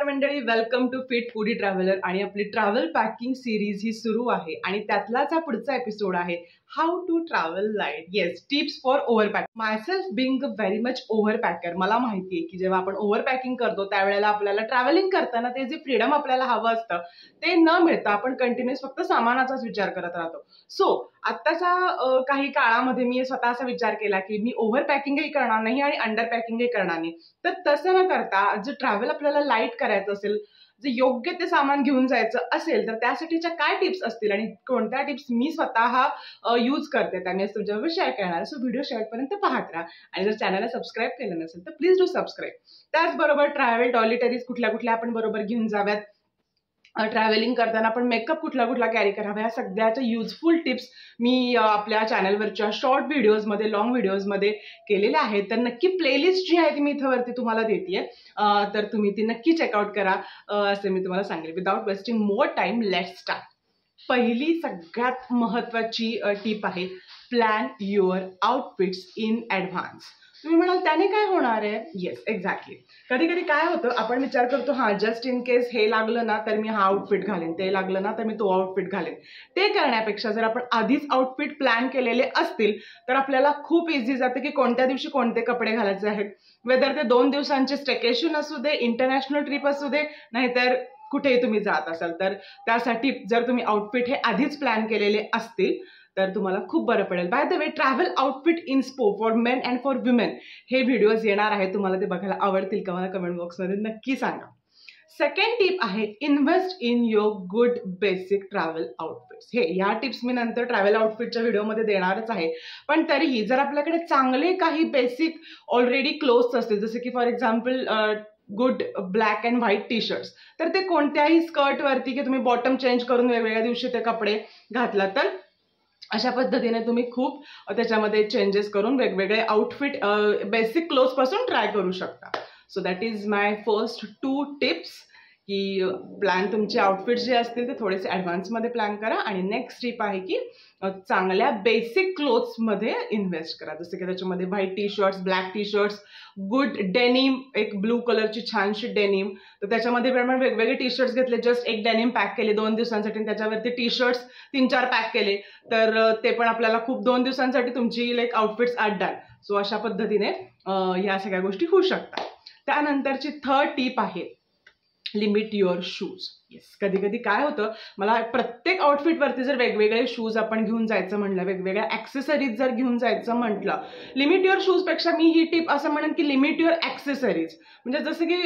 नमस्कार मंडळी, welcome to fit foodie traveller. आणि आपली ट्रॅव्हल पॅकिंग सिरीज ही सुरू आहे आणि त्यातलाच हा पुढचा एपिसोड आहे how to travel light. Yes, tips for overpack. Myself being very much overpacker, मला माहिती आहे की जेव्हा आपण ओव्हरपॅकिंग करतो त्यावेळेला आपल्याला ट्रॅव्हलिंग करताना ते जे फ्रीडम आपल्याला हवं असतं ते न मिळता आपण कंटिन्युअस फक्त सामानाचाच विचार करत राहतो. सो आत्ताच्या काही काळामध्ये मी स्वतः असा विचार केला की मी ओव्हरपॅकिंगही करणार नाही आणि अंडर पॅकिंगही करणार नाही. तर तसं न करता जे ट्रॅव्हल आपल्याला लाईट करायचं असेल, जे योग्य ते सामान घेऊन जायचं असेल, तर त्यासाठीच्या काय टिप्स असतील आणि कोणत्या टिप्स मी स्वतः यूज करते त्याने तुमच्याबरोबर शेअर करणार. सो व्हिडिओ शेवटपर्यंत पाहत राहा आणि जर चॅनलला सबस्क्राईब केलं नसेल तर प्लीज डू सबस्क्राईब. त्याचबरोबर ट्रॅव्हल टॉयलेटरीज कुठल्या कुठल्या आपण बरोबर घेऊन जाव्यात, ट्रॅव्हलिंग करताना आपण मेकअप कुठला कुठला कॅरी करावा, या सगळ्याच्या युजफुल टिप्स मी आपल्या चॅनलवरच्या शॉर्ट व्हिडिओजमध्ये, लॉंग व्हिडिओजमध्ये केलेल्या आहेत. तर नक्की प्लेलिस्ट जी आहे ती मी इथं वरती तुम्हाला देते, तर तुम्ही ती नक्की चेकआउट करा असं मी तुम्हाला सांगेल. Without wasting more time, let's start. पहिली सगळ्यात महत्त्वाची टिप आहे plan your outfits in advance. तुम्ही म्हणाल त्याने काय होणार आहे? Yes, exactly. कधी कधी काय होतं, आपण विचार करतो हां जस्ट इन केस हे लागलं ना तर मी हा आउटफिट घालेन, ते लागलं ना तर मी तो आउटफिट घालेन. ते करण्यापेक्षा जर आपण आधीच आउटफिट प्लॅन केलेले असतील तर आपल्याला खूप इझी जाते की कोणत्या दिवशी कोणते कपडे घालायचे आहेत. वेदर ते 2 दिवसांचे स्टेकेशन असू दे, इंटरनॅशनल ट्रिप असू दे, नाहीतर कुठेही तुम्ही जात असाल, तर त्यासाठी जर तुम्ही आउटफिट हे आधीच प्लॅन केलेले असतील तर तुम्हाला खूप बरं पडेल. By the way, travel outfit inspo for men and for women हे व्हिडिओज येणार आहेत. तुम्हाला ते बघायला आवडतील का? मला कमेंट बॉक्समध्ये नक्की सांगा. सेकंड टिप आहे invest in your good basic travel outfits. या टिप्स मी नंतर ट्रॅव्हल आउटफिटच्या व्हिडिओमध्ये देणारच आहे. पण तरीही जर आपल्याकडे चांगले काही बेसिक ऑलरेडी क्लोथ्स असतील, जसे की for example good black and white T shirts, तर ते कोणत्याही स्कर्टवरती की तुम्ही बॉटम चेंज करून वेगवेगळ्या दिवशी ते कपडे घातला तर अशा पद्धतीने तुम्ही खूप त्याच्यामध्ये चेंजेस करून वेगवेगळे आउटफिट बेसिक क्लोथ्स पासून ट्राय करू शकता. So that is my first 2 tips की प्लॅन तुमचे आउटफिट्स जे असतील ते थोडेसे ॲडव्हान्समध्ये प्लॅन करा. आणि नेक्स्ट टिप आहे की चांगल्या बेसिक क्लोथ्समध्ये इन्व्हेस्ट करा, जसं की त्याच्यामध्ये white T shirts, black tea shirts, good denim, एक ब्लू कलरची छानशी डेनिम. तर त्याच्यामध्ये आपण वेगवेगळे टी शर्ट्स घेतले, जस्ट एक डेनिम पॅक केले 2 दिवसांसाठी, त्याच्यावरती टी शर्ट्स 3-4 पॅक केले, तर ते पण आपल्याला खूप 2 दिवसांसाठी तुमची लाईक आउटफिट्स डन. सो अशा पद्धतीने ह्या सगळ्या गोष्टी होऊ शकतात. त्यानंतरची थर्ड टिप आहे लिमिट युअर शूज. येस, कधी कधी काय होतं, मला प्रत्येक आउटफिटवरती जर वेगवेगळे शूज आपण घेऊन जायचं म्हटलं, वेगवेगळ्या ॲक्सेसरीज जर घेऊन जायचं म्हटलं, लिमिट युअर शूजपेक्षा मी ही टिप असं म्हणेन की लिमिट युअर ॲक्सेसरीज. म्हणजे जसं की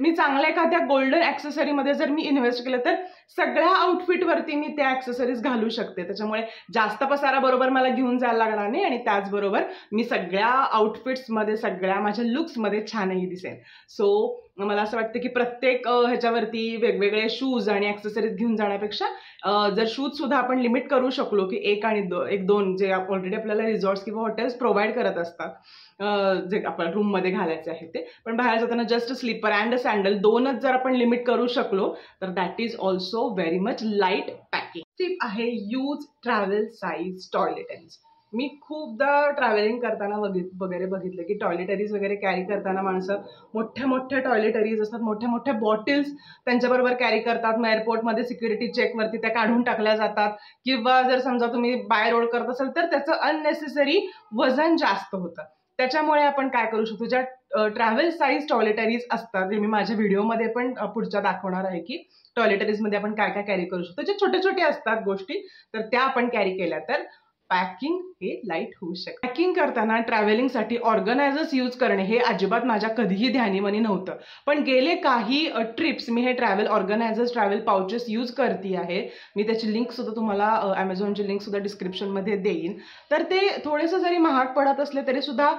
मी चांगल्या एखाद्या गोल्डन ॲक्सेसरीमध्ये जर मी इन्व्हेस्ट केलं तर सगळ्या आउटफिटवरती मी त्या ॲक्सेसरीज घालू शकते. त्याच्यामुळे जास्त पसारा बरोबर मला घेऊन जायला लागणार नाही आणि त्याचबरोबर मी सगळ्या आउटफिट्समध्ये, सगळ्या माझ्या लुक्समध्ये छानही दिसेन. सो मला असं वाटतं की प्रत्येक ह्याच्यावरती वेगवेगळे शूज आणि ॲक्सेसरीज घेऊन जाण्यापेक्षा जर शूज सुद्धा आपण लिमिट करू शकलो की 1 आणि 2 जे ऑलरेडी आपल्याला रिसॉर्ट्स किंवा हॉटेल्स प्रोव्हाइड करत असतात जे आपण रूममध्ये घालायचे आहे ते, पण बाहेर जाताना जस्ट स्लीपर अँड सँडल 2च जर आपण लिमिट करू शकलो तर that is also very much light packing. Tip आहे यूज ट्रॅव्हल साईज टॉयलेटरीज. मी खूपदा ट्रॅव्हलिंग करताना वगैरे बघितलं की टॉयलेटरीज वगैरे कॅरी करताना माणसं मोठ्या मोठ्या टॉयलेटरीज असतात, मोठ्या मोठ्या बॉटल्स त्यांच्याबरोबर कॅरी करतात. मग एअरपोर्टमध्ये सिक्युरिटी चेकवरती त्या काढून टाकल्या जातात, किंवा जर समजा तुम्ही बाय रोड करत असाल तर त्याचं अननेसेसरी वजन जास्त होतं. त्याच्यामुळे आपण काय करू शकतो, ज्या ट्रॅव्हल साईज टॉयलेटरीज असतात, जे मी माझ्या व्हिडिओमध्ये पण पुढच्या दाखवणार आहे की टॉयलेटरीजमध्ये आपण काय काय कॅरी करू शकतो, जे छोटे छोटे असतात गोष्टी, तर त्या आपण कॅरी केल्या तर पॅकिंग हे लाईट होऊ शकते. पॅकिंग करताना ट्रॅव्हलिंगसाठी ऑर्गनायझर्स यूज करणे हे अजिबात माझ्या कधीही ध्यानीमनी नव्हतं, पण गेले काही ट्रिप्स मी हे travel organisers, travel pouches use करते आहे. मी त्याची लिंक सुद्धा तुम्हाला, ॲमेझॉनची लिंक सुद्धा डिस्क्रिप्शनमध्ये देईन. तर ते थोडेसे जरी महाग पडत असले तरी सुद्धा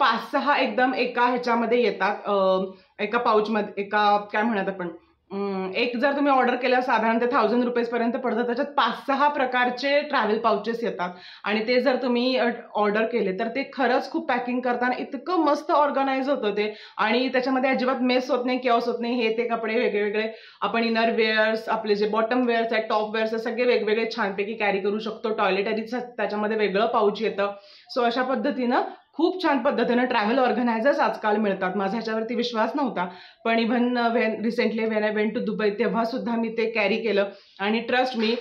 5-6 एकदम एका ह्याच्यामध्ये येतात, एका पाऊचमध्ये, एका काय म्हणत आपण, एक जर तुम्ही ऑर्डर केलं साधारण ते 1000 रुपीजपर्यंत पडतं. त्याच्यात 5-6 प्रकारचे ट्रॅव्हल पाउचेस येतात आणि ते जर तुम्ही ऑर्डर केले तर ते खरंच खूप पॅकिंग करताना इतकं मस्त ऑर्गनाइज होतं ते, आणि त्याच्यामध्ये अजिबात मेस होत नाही, केऑस होत नाही. हे ते कपडे वेगवेगळे आपण इनर वेअर्स, आपले जे बॉटम वेअर्स आहेत, टॉप वेअर्स, सगळे वेगवेगळे छानपैकी कॅरी करू शकतो. टॉयलेटरीचं त्याच्यामध्ये वेगळं पाऊच येतं. सो अशा पद्धतीनं खूप छान पद्धतीनं ट्रॅव्हल ऑर्गनायझर्स आजकाल मिळतात. माझा ह्याच्यावरती विश्वास नव्हता, पण even recently when I went to Dubai तेव्हा सुद्धा मी ते कॅरी केलं आणि ट्रस्ट मी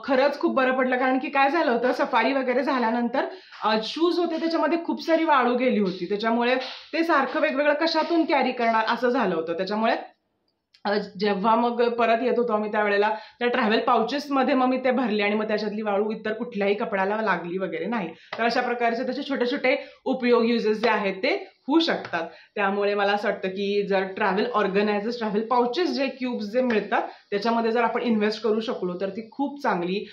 खरंच खूप बरं पडलं. कारण की काय झालं होतं, सफारी वगैरे झाल्यानंतर शूज होते त्याच्यामध्ये खूप सारी वाळू गेली होती, त्याच्यामुळे ते सारखं वेगवेगळं कशातून कॅरी करणार असं झालं होतं. त्याच्यामुळे जेव्हा मग परत येत होतो आम्ही त्यावेळेला त्या ट्रॅव्हल पाउचेसमध्ये मग मी ते भरले आणि मग त्याच्यातली वाळू इतर कुठल्याही कपड्याला लागली वगैरे नाही. तर अशा प्रकारचे त्याचे छोटे छोटे उपयोग युजेस जे आहेत ते होऊ शकतात. त्यामुळे मला असं वाटतं की जर ट्रॅव्हल ऑर्गनायझर्स, ट्रॅव्हल पाउचेस जे क्यूब्स जे मिळतात त्याच्यामध्ये जर आपण इन्व्हेस्ट करू शकलो तर ती खूप चांगली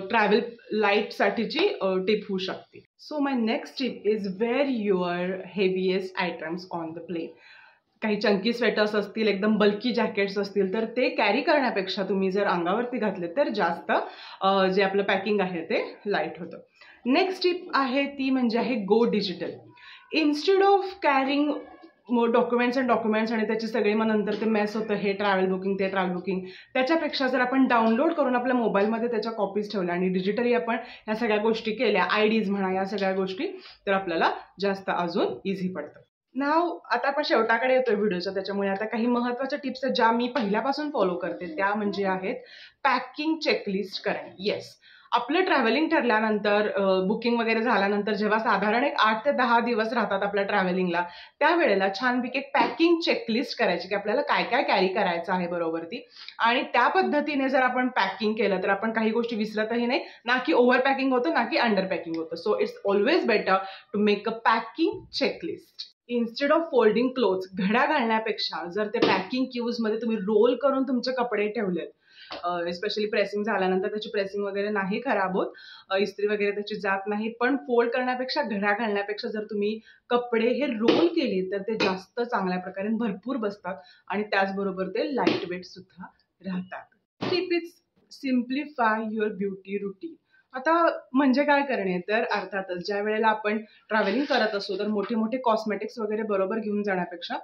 ट्रॅव्हल लाईटसाठीची टिप होऊ शकते. So my next tip is wear your heaviest items on the plane. काही चंकी स्वेटर्स असतील, एकदम बल्की जॅकेट्स असतील, तर ते कॅरी करण्यापेक्षा तुम्ही जर अंगावरती घातले तर जास्त जे आपलं पॅकिंग आहे ते लाईट होतं. नेक्स्ट टिप आहे ती म्हणजे आहे गो digital. Instead of carrying documents आणि त्याची सगळे मग नंतर ते मेस होतं, हे ट्रॅव्हल बुकिंग ते ट्रॅव्हल बुकिंग, त्याच्यापेक्षा जर आपण डाउनलोड करून आपल्या मोबाईलमध्ये त्याच्या कॉपीज ठेवल्या आणि डिजिटली आपण या सगळ्या गोष्टी केल्या, आयडीज म्हणा या सगळ्या गोष्टी, तर आपल्याला जास्त अजून इझी पडतं. नाव आता आपण शेवटाकडे येतोय व्हिडिओच्या, त्याच्यामुळे आता काही महत्त्वाच्या टिप्स आहेत ज्या मी पहिल्यापासून फॉलो करते, त्या म्हणजे आहेत पॅकिंग चेकलिस्ट करणे. येस, आपलं ट्रॅव्हलिंग ठरल्यानंतर बुकिंग वगैरे झाल्यानंतर जेव्हा साधारण एक 8 ते 10 दिवस राहतात आपल्या ट्रॅव्हलिंगला, त्यावेळेला छानपैकी एक पॅकिंग चेकलिस्ट करायची की आपल्याला काय काय कॅरी करायचं आहे बरोबरती. आणि त्या पद्धतीने जर आपण पॅकिंग केलं तर आपण काही गोष्टी विसरतही नाही, ना की ओव्हर पॅकिंग होतं ना की अंडर पॅकिंग होतं. So it's always better to make a packing checklist. Instead of folding clothes, घड्या घालण्यापेक्षा जर ते पॅकिंग क्यूजमध्ये तुम्ही रोल करून तुमचे कपडे ठेवलेत, स्पेशली प्रेसिंग झाल्यानंतर त्याची प्रेसिंग वगैरे नाही खराब होत, इस्त्री वगैरे त्याची जात नाही, पण फोल्ड करण्यापेक्षा, घड्या घालण्यापेक्षा जर तुम्ही कपडे हे रोल केले तर ते जास्त चांगल्या प्रकारे भरपूर बसतात आणि त्याचबरोबर ते लाईट वेट सुद्धा राहतात. Tip is simplify your beauty routine. आता म्हणजे काय करणे, तर अर्थातच ज्या वेळेला आपण ट्रॅव्हलिंग करत असतो तर मोठे मोठे कॉस्मेटिक्स वगैरे बरोबर घेऊन जाण्यापेक्षा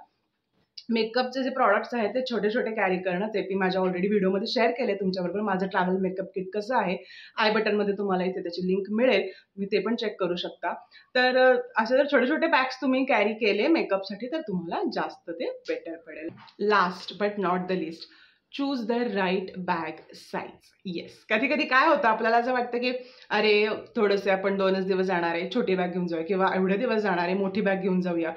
मेकअपचे जे प्रॉडक्ट्स आहेत ते छोटे छोटे कॅरी करणं, ते मी माझ्या ऑलरेडी व्हिडिओमध्ये शेअर केले तुमच्याबरोबर. माझं ट्रॅव्हल मेकअप किट कसं आहे, आय बटनमध्ये तुम्हाला इथे त्याची लिंक मिळेल, मी ते पण चेक करू शकता. तर असे जर छोटे छोटे बॅग्स तुम्ही कॅरी केले मेकअपसाठी तर तुम्हाला जास्त ते बेटर पडेल. Last but not the least, choose the right bag size. Yes, कधी कधी काय होतं, आपल्याला असं वाटतं की अरे थोडंसं आपण 2च दिवस जाणार आहे, छोटी बॅग घेऊन जाऊया, किंवा एवढे दिवस जाणार आहे, मोठी बॅग घेऊन जाऊया.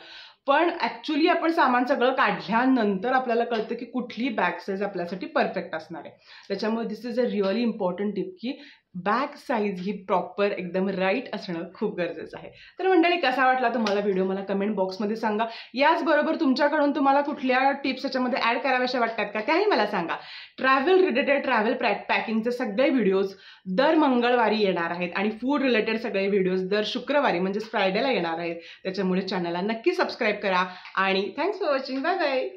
पण ऍक्च्युली आपण सामान सगळं काढल्यानंतर आपल्याला कळतं की कुठली बॅग साईज आपल्यासाठी परफेक्ट असणार आहे. त्याच्यामुळे this is a really important tip की बॅग साईज ही प्रॉपर एकदम राईट असणं खूप गरजेचं आहे. तर मंडळी, कसा वाटला तुम्हाला व्हिडिओ मला कमेंट बॉक्समध्ये सांगा. याचबरोबर तुमच्याकडून तुम्हाला कुठल्या टिप्स याच्यामध्ये ऍड कराव्याशा वाटतात का त्याही मला सांगा. ट्रॅव्हल रिलेटेड, ट्रॅव्हल पॅकिंगचे सगळे व्हिडिओज दर मंगळवारी येणार आहेत आणि फूड रिलेटेड सगळे व्हिडिओज दर शुक्रवारी म्हणजेच फ्रायडेला येणार आहेत. त्याच्यामुळे चॅनलला नक्की सबस्क्राईब करा आणि thanks for watching. Bye bye.